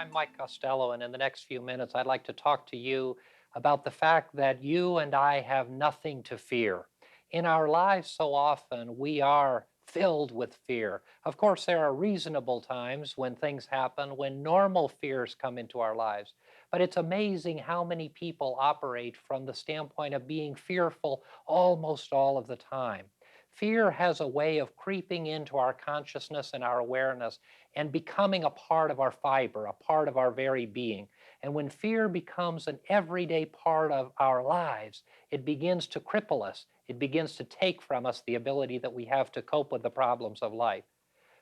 I'm Mike Costello, and in the next few minutes, I'd like to talk to you about the fact that you and I have nothing to fear. In our lives, so often, we are filled with fear. Of course, there are reasonable times when things happen, when normal fears come into our lives. But it's amazing how many people operate from the standpoint of being fearful almost all of the time. Fear has a way of creeping into our consciousness and our awareness and becoming a part of our fiber, a part of our very being. And when fear becomes an everyday part of our lives, it begins to cripple us. It begins to take from us the ability that we have to cope with the problems of life.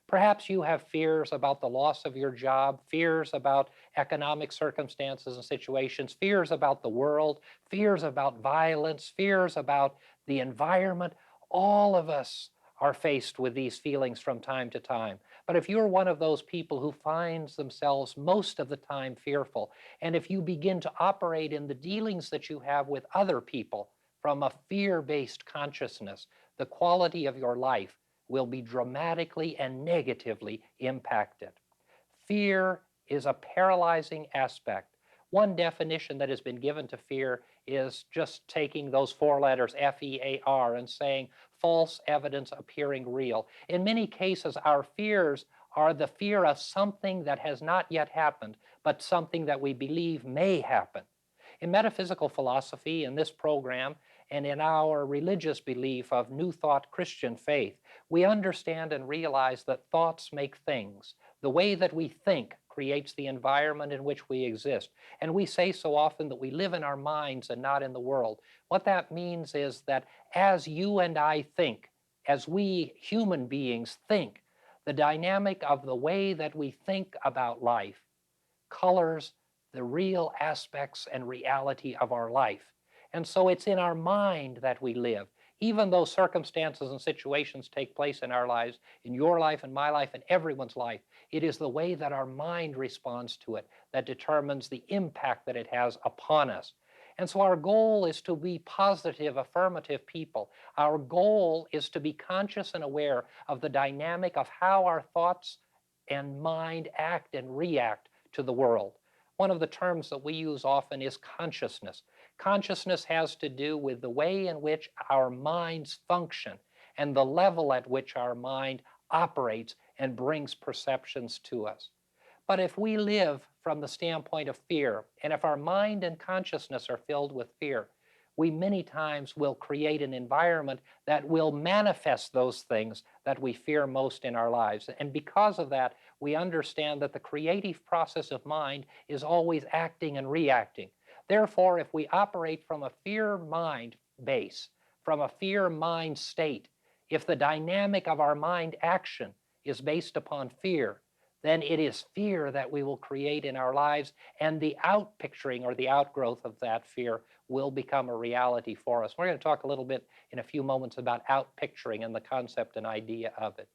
Perhaps you have fears about the loss of your job, fears about economic circumstances and situations, fears about the world, fears about violence, fears about the environment. All of us are faced with these feelings from time to time. But if you're one of those people who finds themselves most of the time fearful, and if you begin to operate in the dealings that you have with other people from a fear-based consciousness, the quality of your life will be dramatically and negatively impacted. Fear is a paralyzing aspect. One definition that has been given to fear is just taking those four letters, F-E-A-R, and saying false evidence appearing real. In many cases, our fears are the fear of something that has not yet happened, but something that we believe may happen. In metaphysical philosophy, in this program, and in our religious belief of New Thought Christian faith, we understand and realize that thoughts make things. The way that we think creates the environment in which we exist. And we say so often that we live in our minds and not in the world. What that means is that as you and I think, as we human beings think, the dynamic of the way that we think about life colors the real aspects and reality of our life. And so it's in our mind that we live. Even though circumstances and situations take place in our lives, in your life and my life and everyone's life, it is the way that our mind responds to it that determines the impact that it has upon us. And so our goal is to be positive, affirmative people. Our goal is to be conscious and aware of the dynamic of how our thoughts and mind act and react to the world. One of the terms that we use often is consciousness. Consciousness has to do with the way in which our minds function and the level at which our mind operates and brings perceptions to us. But if we live from the standpoint of fear, and if our mind and consciousness are filled with fear, we many times will create an environment that will manifest those things that we fear most in our lives. And because of that, we understand that the creative process of mind is always acting and reacting. Therefore, if we operate from a fear mind base, from a fear mind state, if the dynamic of our mind action is based upon fear, then it is fear that we will create in our lives, and the outpicturing or the outgrowth of that fear will become a reality for us. We're going to talk a little bit in a few moments about outpicturing and the concept and idea of it.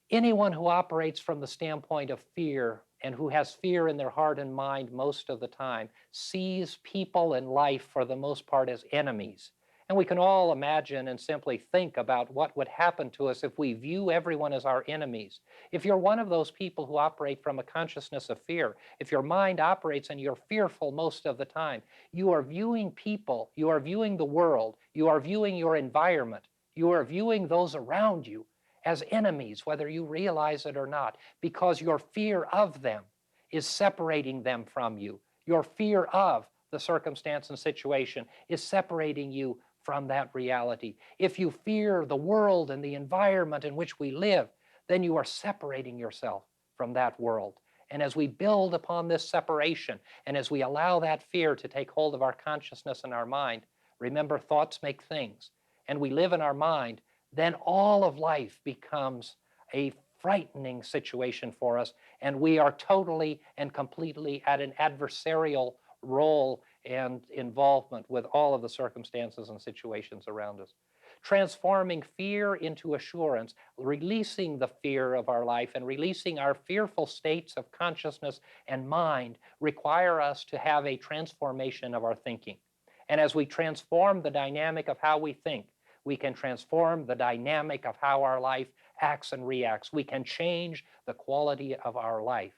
Anyone who operates from the standpoint of fear and who has fear in their heart and mind most of the time sees people and life for the most part as enemies. And we can all imagine and simply think about what would happen to us if we view everyone as our enemies. If you're one of those people who operate from a consciousness of fear, if your mind operates and you're fearful most of the time, you are viewing people, you are viewing the world, you are viewing your environment, you are viewing those around you as enemies, whether you realize it or not, because your fear of them is separating them from you. Your fear of the circumstance and situation is separating you from that reality. If you fear the world and the environment in which we live, then you are separating yourself from that world. And as we build upon this separation, and as we allow that fear to take hold of our consciousness and our mind, remember, thoughts make things, and we live in our mind, then all of life becomes a frightening situation for us, and we are totally and completely at an adversarial role and involvement with all of the circumstances and situations around us. Transforming fear into assurance, releasing the fear of our life and releasing our fearful states of consciousness and mind require us to have a transformation of our thinking. And as we transform the dynamic of how we think, we can transform the dynamic of how our life acts and reacts. We can change the quality of our life.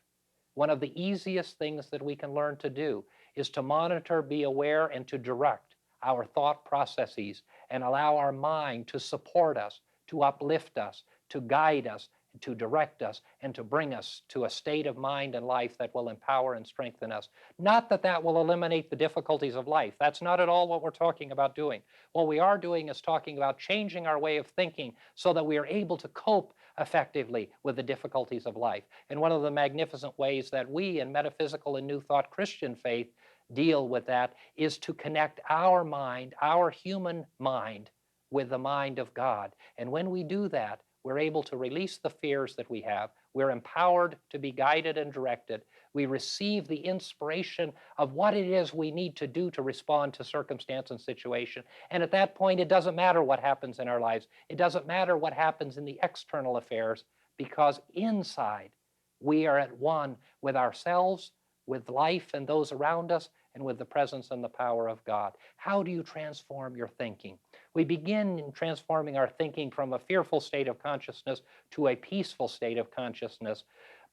One of the easiest things that we can learn to do is to monitor, be aware, and to direct our thought processes and allow our mind to support us, to uplift us, to guide us, to direct us, and to bring us to a state of mind and life that will empower and strengthen us. Not that that will eliminate the difficulties of life. That's not at all what we're talking about doing. What we are doing is talking about changing our way of thinking so that we are able to cope effectively with the difficulties of life. And one of the magnificent ways that we in metaphysical and New Thought Christian faith deal with that is to connect our mind, our human mind, with the mind of God. And when we do that, we're able to release the fears that we have. We're empowered to be guided and directed. We receive the inspiration of what it is we need to do to respond to circumstance and situation. And at that point, it doesn't matter what happens in our lives. It doesn't matter what happens in the external affairs, because inside we are at one with ourselves, with life and those around us, and with the presence and the power of God. How do you transform your thinking? We begin in transforming our thinking from a fearful state of consciousness to a peaceful state of consciousness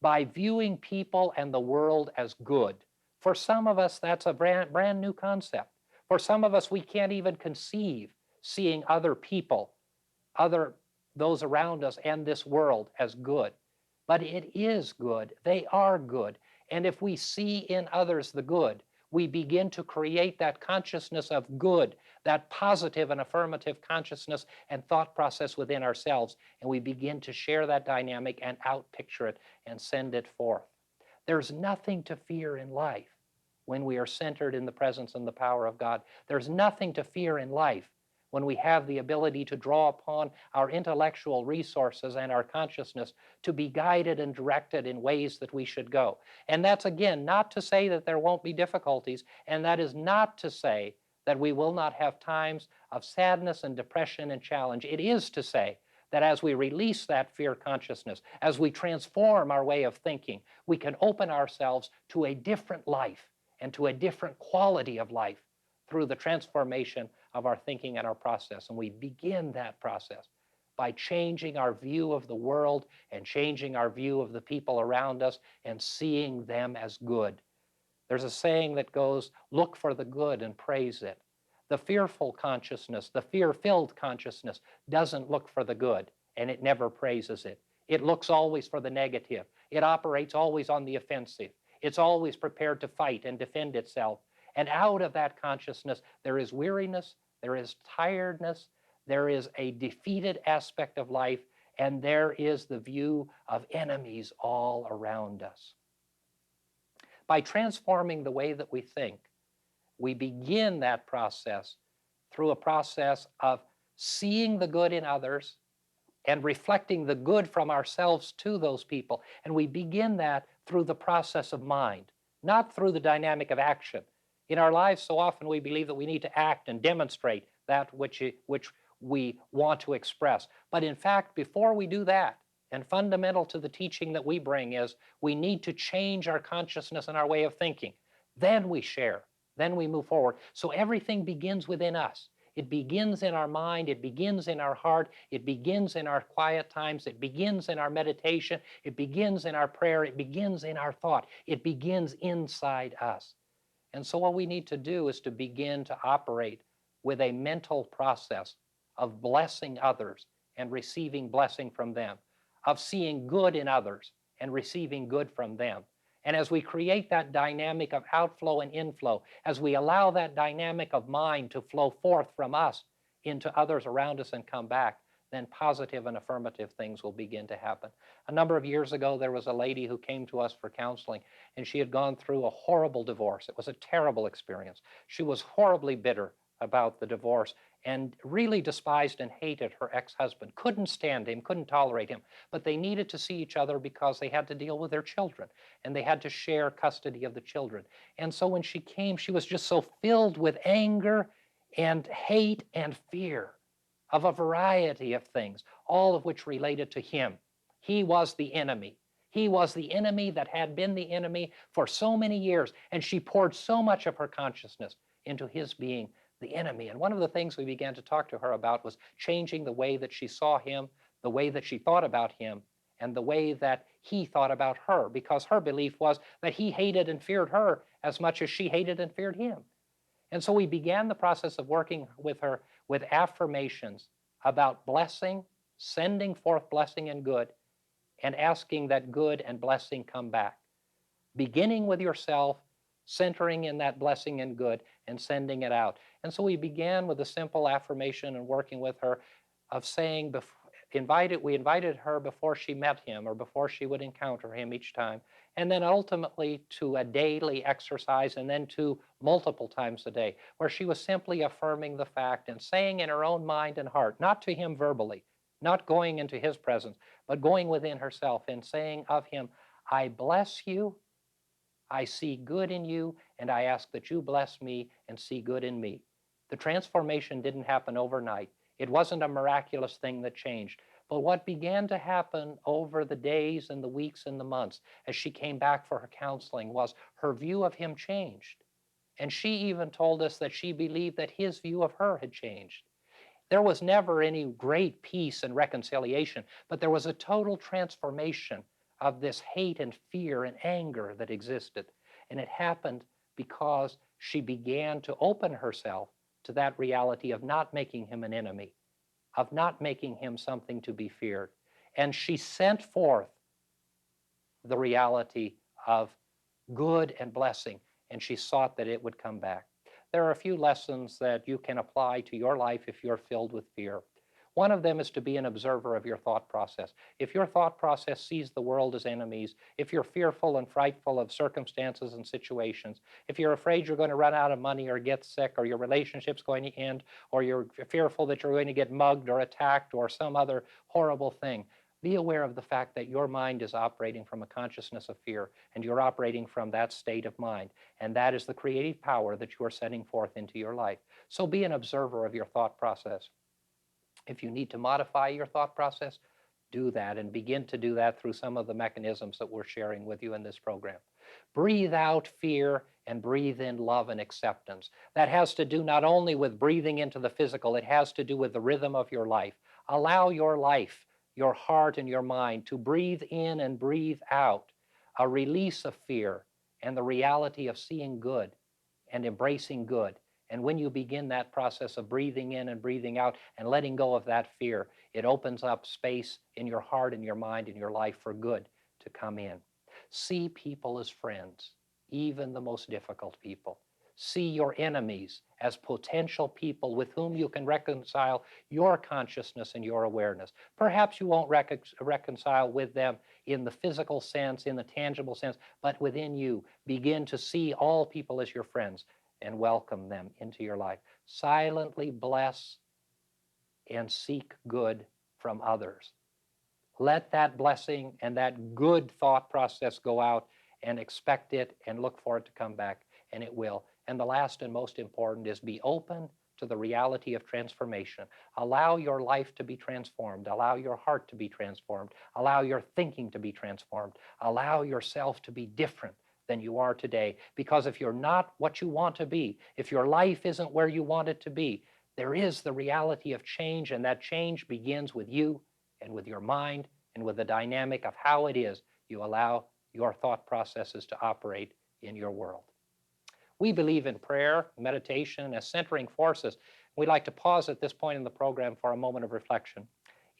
by viewing people and the world as good. For some of us, that's a brand new concept. For some of us, we can't even conceive seeing other people, those around us and this world as good. But it is good. They are good. And if we see in others the good, we begin to create that consciousness of good, that positive and affirmative consciousness and thought process within ourselves, and we begin to share that dynamic and outpicture it and send it forth. There's nothing to fear in life when we are centered in the presence and the power of God. There's nothing to fear in life when we have the ability to draw upon our intellectual resources and our consciousness to be guided and directed in ways that we should go. And that's, again, not to say that there won't be difficulties, and that is not to say that we will not have times of sadness and depression and challenge. It is to say that as we release that fear consciousness, as we transform our way of thinking, we can open ourselves to a different life and to a different quality of life through the transformation of our thinking and our process. And we begin that process by changing our view of the world and changing our view of the people around us and seeing them as good. There's a saying that goes, look for the good and praise it. The fearful consciousness, the fear-filled consciousness doesn't look for the good, and it never praises it. It looks always for the negative. It operates always on the offensive. It's always prepared to fight and defend itself. And out of that consciousness, there is weariness, there is tiredness, there is a defeated aspect of life, and there is the view of enemies all around us. By transforming the way that we think, we begin that process through a process of seeing the good in others and reflecting the good from ourselves to those people. And we begin that through the process of mind, not through the dynamic of action. In our lives, so often we believe that we need to act and demonstrate that which we want to express. But in fact, before we do that, and fundamental to the teaching that we bring is we need to change our consciousness and our way of thinking. Then we share. Then we move forward. So everything begins within us. It begins in our mind. It begins in our heart. It begins in our quiet times. It begins in our meditation. It begins in our prayer. It begins in our thought. It begins inside us. And so what we need to do is to begin to operate with a mental process of blessing others and receiving blessing from them, of seeing good in others and receiving good from them. And as we create that dynamic of outflow and inflow, as we allow that dynamic of mind to flow forth from us into others around us and come back, then positive and affirmative things will begin to happen. A number of years ago, there was a lady who came to us for counseling, and she had gone through a horrible divorce. It was a terrible experience. She was horribly bitter about the divorce and really despised and hated her ex-husband, couldn't stand him, couldn't tolerate him, but they needed to see each other because they had to deal with their children, and they had to share custody of the children. And so when she came, she was just so filled with anger and hate and fear of a variety of things, all of which related to him. He was the enemy. He was the enemy that had been the enemy for so many years, and she poured so much of her consciousness into his being the enemy. And one of the things we began to talk to her about was changing the way that she saw him, the way that she thought about him, and the way that he thought about her, because her belief was that he hated and feared her as much as she hated and feared him. And so we began the process of working with her with affirmations about blessing, sending forth blessing and good, and asking that good and blessing come back. Beginning with yourself, centering in that blessing and good, and sending it out. And so we began with a simple affirmation and working with her of saying, we invited her before she met him or before she would encounter him each time, and then ultimately to a daily exercise, and then to multiple times a day, where she was simply affirming the fact and saying in her own mind and heart, not to him verbally, not going into his presence, but going within herself and saying of him, I bless you, I see good in you, and I ask that you bless me and see good in me. The transformation didn't happen overnight. It wasn't a miraculous thing that changed. But what began to happen over the days and the weeks and the months as she came back for her counseling was her view of him changed. And she even told us that she believed that his view of her had changed. There was never any great peace and reconciliation, but there was a total transformation of this hate and fear and anger that existed. And it happened because she began to open herself to that reality of not making him an enemy, of not making him something to be feared. And she sent forth the reality of good and blessing, and she sought that it would come back. There are a few lessons that you can apply to your life if you're filled with fear. One of them is to be an observer of your thought process. If your thought process sees the world as enemies, if you're fearful and frightful of circumstances and situations, if you're afraid you're going to run out of money or get sick or your relationship's going to end, or you're fearful that you're going to get mugged or attacked or some other horrible thing, be aware of the fact that your mind is operating from a consciousness of fear, and you're operating from that state of mind. And that is the creative power that you are setting forth into your life. So be an observer of your thought process. If you need to modify your thought process, do that, and begin to do that through some of the mechanisms that we're sharing with you in this program. Breathe out fear and breathe in love and acceptance. That has to do not only with breathing into the physical, it has to do with the rhythm of your life. Allow your life, your heart and your mind to breathe in and breathe out a release of fear and the reality of seeing good and embracing good. And when you begin that process of breathing in and breathing out and letting go of that fear, it opens up space in your heart and your mind and your life for good to come in. See people as friends, even the most difficult people. See your enemies as potential people with whom you can reconcile your consciousness and your awareness. Perhaps you won't reconcile with them in the physical sense, in the tangible sense, but within you, begin to see all people as your friends and welcome them into your life. Silently bless and seek good from others. Let that blessing and that good thought process go out, and expect it and look for it to come back, and it will. And the last and most important is be open to the reality of transformation. Allow your life to be transformed. Allow your heart to be transformed. Allow your thinking to be transformed. Allow yourself to be different than you are today. Because if you're not what you want to be, if your life isn't where you want it to be, there is the reality of change, and that change begins with you and with your mind and with the dynamic of how it is you allow your thought processes to operate in your world. We believe in prayer, meditation as centering forces. We'd like to pause at this point in the program for a moment of reflection.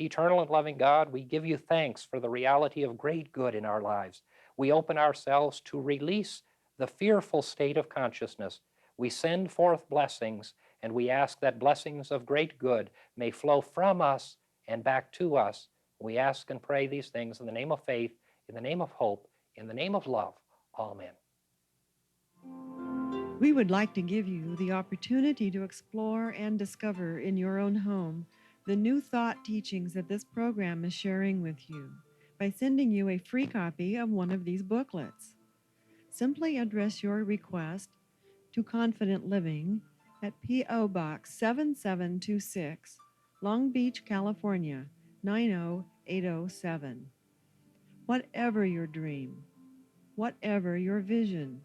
Eternal and loving God, we give you thanks for the reality of great good in our lives. We open ourselves to release the fearful state of consciousness. We send forth blessings, and we ask that blessings of great good may flow from us and back to us. We ask and pray these things in the name of faith, in the name of hope, in the name of love. Amen. We would like to give you the opportunity to explore and discover in your own home the new thought teachings that this program is sharing with you by sending you a free copy of one of these booklets. Simply address your request to Confident Living at P.O. Box 7726, Long Beach, California, 90807. Whatever your dream, whatever your vision,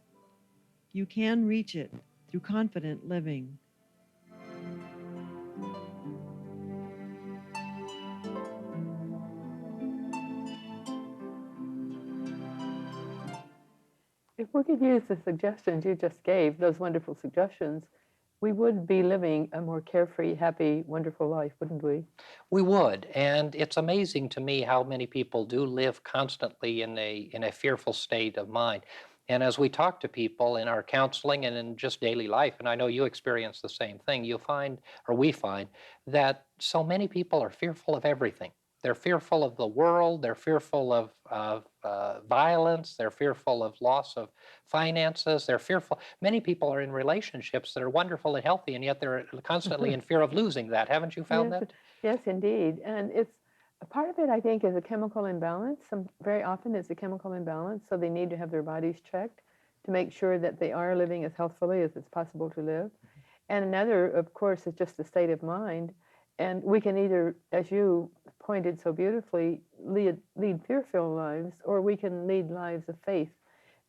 you can reach it through confident living. If we could use the suggestions you just gave, those wonderful suggestions, we would be living a more carefree, happy, wonderful life, wouldn't we? We would, and it's amazing to me how many people do live constantly in a fearful state of mind. And as we talk to people in our counseling and in just daily life, and I know you experience the same thing, you find, or we find, that so many people are fearful of everything. They're fearful of the world. They're fearful of violence. They're fearful of loss of finances. They're fearful. Many people are in relationships that are wonderful and healthy, and yet they're constantly in fear of losing that. Haven't you found Yes, that? yes, indeed. And it's a part of it, I think, is a chemical imbalance. Very often it's a chemical imbalance, so they need to have their bodies checked to make sure that they are living as healthfully as it's possible to live. And another, of course, is just the state of mind. And we can either, as you pointed so beautifully, lead fear-filled lives, or we can lead lives of faith.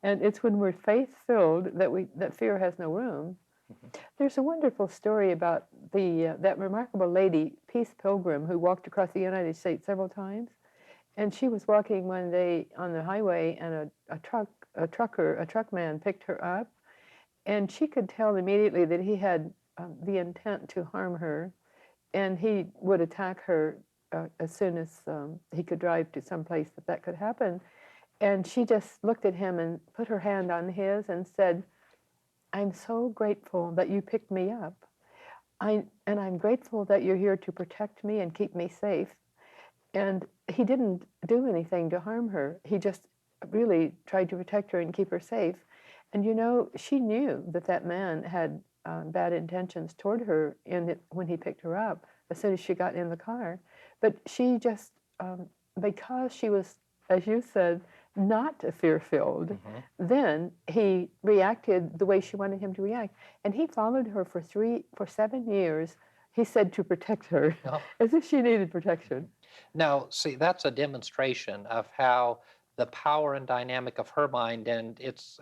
And it's when we're faith-filled that fear has no room. There's a wonderful story about that remarkable lady, Peace Pilgrim, who walked across the United States several times. And she was walking one day on the highway, and a truckman picked her up, and she could tell immediately that he had the intent to harm her, and he would attack her as soon as he could drive to some place that could happen. And she just looked at him and put her hand on his and said, "I'm so grateful that you picked me up. And I'm grateful that you're here to protect me and keep me safe." And he didn't do anything to harm her. He just really tried to protect her and keep her safe. And she knew that man had bad intentions toward her when he picked her up as soon as she got in the car. But she just, because she was, as you said, not fear-filled, then he reacted the way she wanted him to react. And he followed her for 7 years, he said, to protect her, Oh. as if she needed protection. Now, see, that's a demonstration of how the power and dynamic of her mind, and it's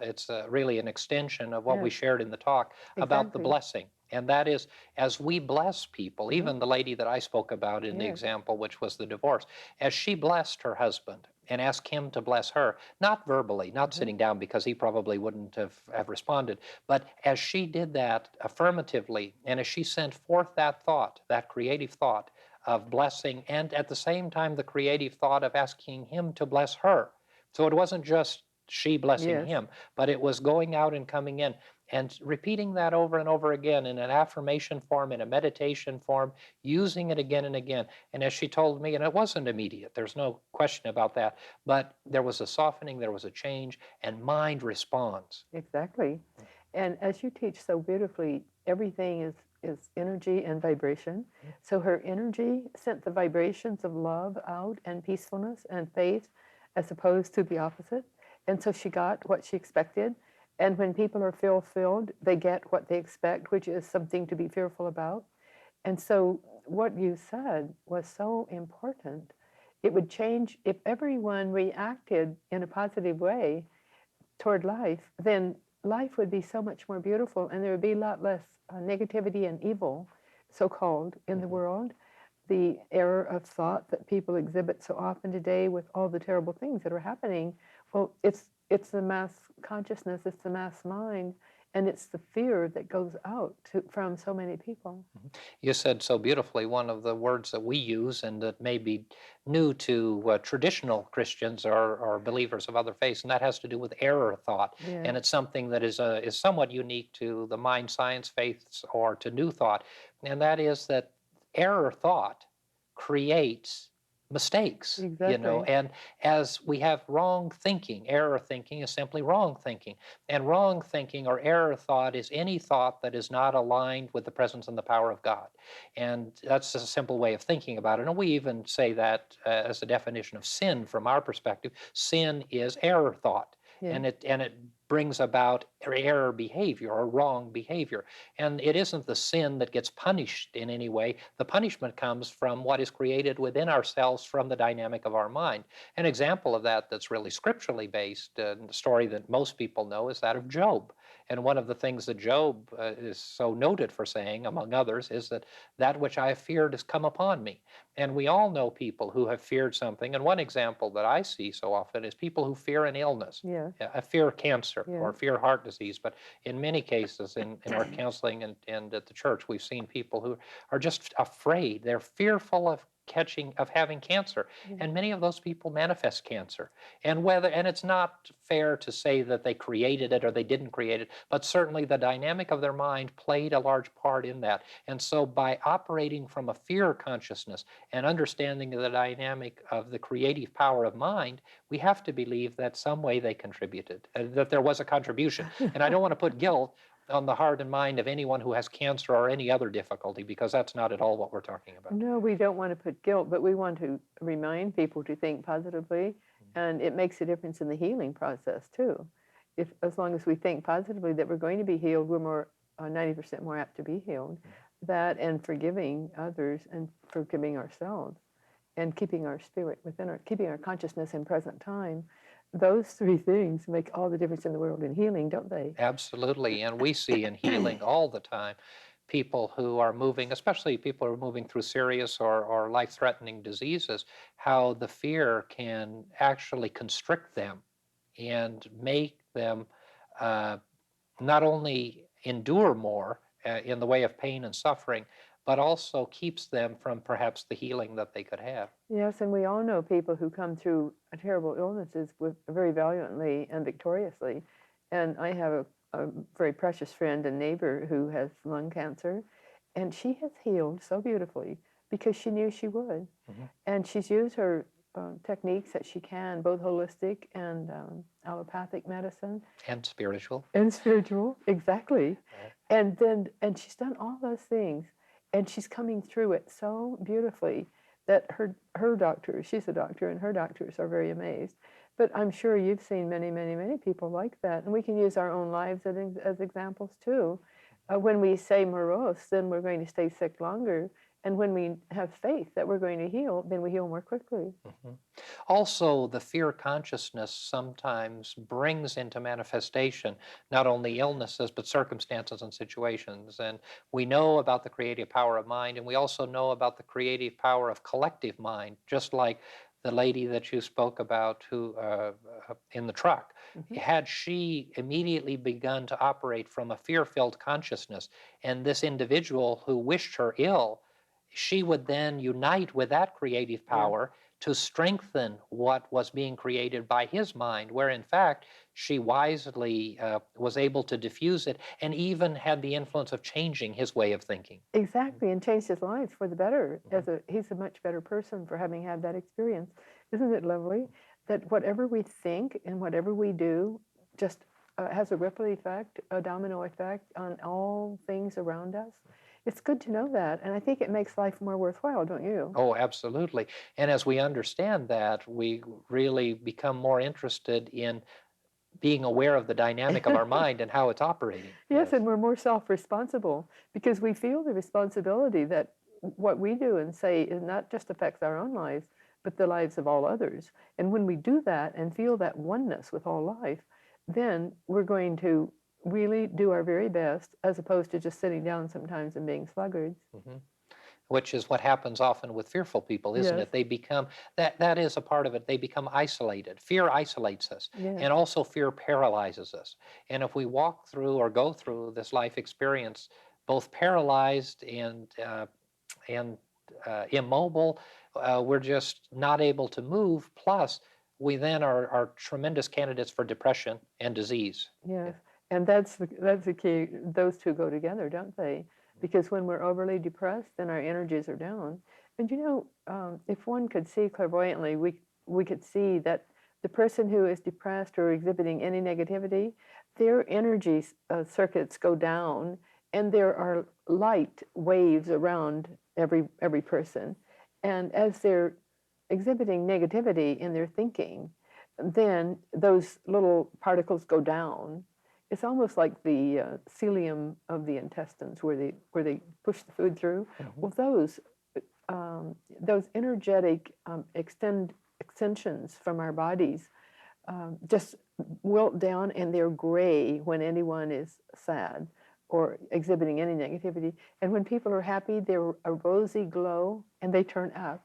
really an extension of what we Yes, shared in the talk about the exactly. blessing. And that is, as we bless people, Mhm. even the lady that I spoke about in the Yes. example, which was the divorce, as she blessed her husband and asked him to bless her, not verbally, not Mhm. sitting down because he probably wouldn't have responded, but as she did that affirmatively, and as she sent forth that thought, that creative thought, of blessing, and at the same time, the creative thought of asking him to bless her. So it wasn't just she blessing Yes. him, but it was going out and coming in and repeating that over and over again in an affirmation form, in a meditation form, using it again and again. And as she told me, and it wasn't immediate, there's no question about that, but there was a softening, there was a change, and mind responds. Exactly. And as you teach so beautifully, everything is energy and vibration. So her energy sent the vibrations of love out, and peacefulness and faith, as opposed to the opposite. And so she got what she expected. And when people are filled, they get what they expect, which is something to be fearful about. And so what you said was so important. It would change if everyone reacted in a positive way toward life, then life would be so much more beautiful, and there would be a lot less negativity and evil, so called, in the world. The error of thought that people exhibit so often today with all the terrible things that are happening, well, it's the mass consciousness, it's the mass mind, and it's the fear that goes out from so many people. You said so beautifully one of the words that we use and that may be new to traditional Christians or believers of other faiths, and that has to do with error thought. Yes. And it's something that is somewhat unique to the mind science faiths or to New Thought, and that is that error thought creates mistakes, Exactly. and as we have wrong thinking, error thinking is simply wrong thinking. And wrong thinking or error thought is any thought that is not aligned with the presence and the power of God. And that's a simple way of thinking about it. And we even say that as a definition of sin from our perspective. Sin is error thought. Yes. And it brings about error behavior or wrong behavior. And it isn't the sin that gets punished in any way. The punishment comes from what is created within ourselves from the dynamic of our mind. An example of that that's really scripturally based, the story that most people know, is that of Job. And one of the things that Job is so noted for saying, among others, is that which I have feared has come upon me. And we all know people who have feared something. And one example that I see so often is people who fear an illness, Yes. fear cancer or Yes. fear heart disease. But in many cases, in our counseling and at the church, we've seen people who are just afraid. They're fearful of having cancer, Yeah. and many of those people manifest cancer. And it's not fair to say that they created it or they didn't create it, but certainly the dynamic of their mind played a large part in that. And so by operating from a fear consciousness and understanding the dynamic of the creative power of mind, we have to believe that some way they contributed, that there was a contribution. And I don't want to put guilt on the heart and mind of anyone who has cancer or any other difficulty, because that's not at all what we're talking about. No, we don't want to put guilt, but we want to remind people to think positively, and it makes a difference in the healing process too. If as long as we think positively that we're going to be healed, we're more 90% more apt to be healed. That and forgiving others and forgiving ourselves, and keeping our spirit keeping our consciousness in present time. Those three things make all the difference in the world in healing, don't they? Absolutely. And we see in healing all the time people who are moving, especially people who are moving through serious or life-threatening diseases, how the fear can actually constrict them and make them uh, not only endure more in the way of pain and suffering, but also keeps them from perhaps the healing that they could have. Yes, and we all know people who come through terrible illnesses very valiantly and victoriously. And I have a very precious friend and neighbor who has lung cancer, and she has healed so beautifully because she knew she would. And she's used her techniques that she can, both holistic and allopathic medicine. And spiritual. And spiritual, exactly. And she's done all those things, and she's coming through it so beautifully that her doctors, she's a doctor, and her doctors are very amazed. But I'm sure you've seen many, many, many people like that, and we can use our own lives as examples too. When we say morose, then we're going to stay sick longer. And when we have faith that we're going to heal, then we heal more quickly. Also, the fear consciousness sometimes brings into manifestation not only illnesses, but circumstances and situations. And we know about the creative power of mind, and we also know about the creative power of collective mind, just like the lady that you spoke about who in the truck. Had she immediately begun to operate from a fear-filled consciousness, and this individual who wished her ill, she would then unite with that creative power to strengthen what was being created by his mind, where in fact she wisely was able to diffuse it and even had the influence of changing his way of thinking. Exactly, and changed his life for the better. He's a much better person for having had that experience. Isn't it lovely that whatever we think and whatever we do just has a ripple effect, a domino effect on all things around us? It's good to know that, and I think it makes life more worthwhile, don't you? Oh, absolutely. And as we understand that, we really become more interested in being aware of the dynamic of our mind and how it's operating. Yes, and we're more self-responsible because we feel the responsibility that what we do and say is not just affects our own lives, but the lives of all others. And when we do that and feel that oneness with all life, then we're going to really do our very best as opposed to just sitting down sometimes and being sluggards. Which is what happens often with fearful people, isn't Yes. it? They become, that is a part of it, they become isolated. Fear isolates us, Yes. and also fear paralyzes us. And if we walk through or go through this life experience, both paralyzed and immobile, we're just not able to move, plus we then are tremendous candidates for depression and disease. Yes, and that's the key. Those two go together, don't they? Because when we're overly depressed, then our energies are down. And you know, if one could see clairvoyantly, we could see that the person who is depressed or exhibiting any negativity, their energy circuits go down, and there are light waves around every person. And as they're exhibiting negativity in their thinking, then those little particles go down. It's almost like the cilium of the intestines where they push the food through. Well, those energetic extensions from our bodies just wilt down and they're gray when anyone is sad or exhibiting any negativity. And when people are happy, they're a rosy glow and they turn up.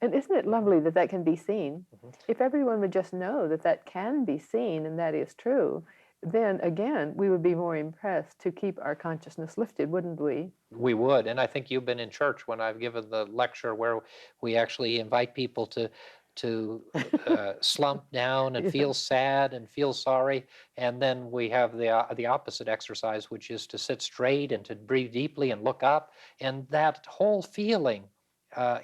And isn't it lovely that that can be seen? If everyone would just know that that can be seen and that is true, then again, we would be more impressed to keep our consciousness lifted, wouldn't we? We would, and I think you've been in church when I've given the lecture where we actually invite people to slump down and Yeah. feel sad and feel sorry, and then we have the opposite exercise, which is to sit straight and to breathe deeply and look up, and that whole feeling.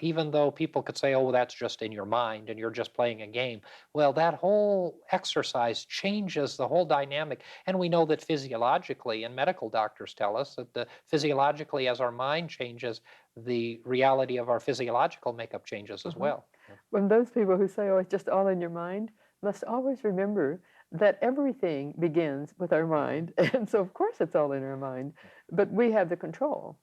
Even though people could say, oh, that's just in your mind and you're just playing a game. Well, that whole exercise changes the whole dynamic. And we know that physiologically, and medical doctors tell us that physiologically, as our mind changes, the reality of our physiological makeup changes as well. When those people who say, oh, it's just all in your mind, must always remember that everything begins with our mind. And so, of course, it's all in our mind, but we have the control.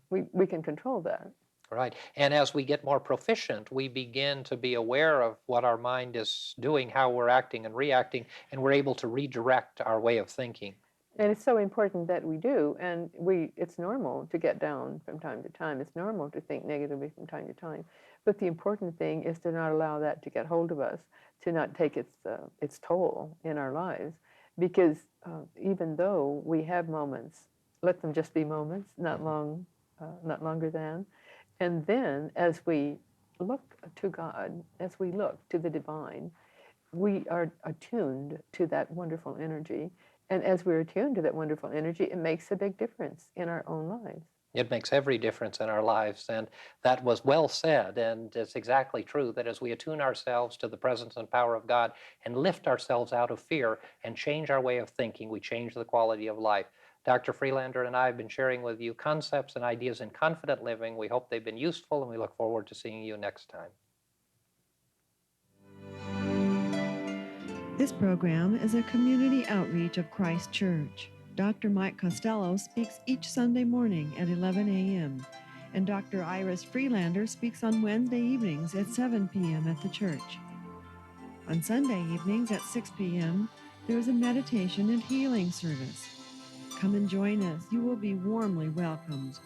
We can control that. Right. And as we get more proficient, we begin to be aware of what our mind is doing, how we're acting and reacting, and we're able to redirect our way of thinking. And it's so important that we do. And it's normal to get down from time to time. It's normal to think negatively from time to time. But the important thing is to not allow that to get hold of us, to not take its toll in our lives. Because even though we have moments, let them just be moments, not longer than. And then as we look to God, as we look to the divine, we are attuned to that wonderful energy. And as we're attuned to that wonderful energy, it makes a big difference in our own lives. It makes every difference in our lives. And that was well said. And it's exactly true that as we attune ourselves to the presence and power of God and lift ourselves out of fear and change our way of thinking, we change the quality of life. Dr. Freelander and I have been sharing with you concepts and ideas in confident living. We hope they've been useful, and we look forward to seeing you next time. This program is a community outreach of Christ Church. Dr. Mike Costello speaks each Sunday morning at 11 a.m., and Dr. Iris Freelander speaks on Wednesday evenings at 7 p.m. at the church. On Sunday evenings at 6 p.m., there is a meditation and healing service. Come and join us. You will be warmly welcomed.